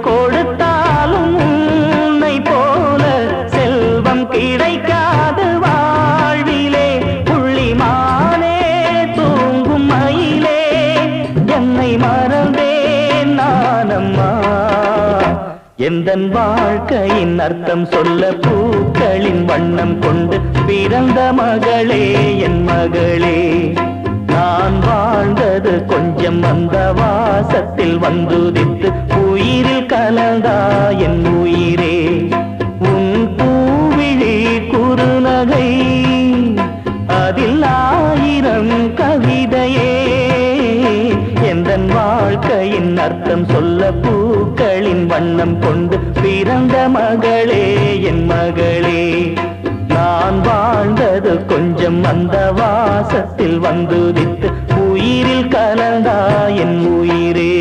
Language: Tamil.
கொடுத்தாலும் உன்னை போல செல்வம் கிடைக்காது வாழ்விலே. புள்ளிமானே தூங்கும் மயிலே என்னை மறந்தேன் நானம்மா. எந்தன் வாழ்க்கையின் அர்த்தம் சொல்ல பூக்களின் வண்ணம் கொண்டு பிறந்த மகளே என் மகளே. நான் வாழ்ந்தது கொஞ்சம் அந்த வாசத்தில் வந்துதித்து உயிரில் கலந்தா என் உயிரே. உன் பூவிழி குறுநகை அதில் 1000 கவிதையே. எந்தன் வாழ்க்கையின் அர்த்தம் சொல்ல பூக்களின் வண்ணம் கொண்டு பிறந்த மகளே என் மகளே. நான் வாழ்ந்தது கொஞ்சம் அந்த வாசத்தில் வந்துதித்து உயிரில் கலந்தா என் உயிரே.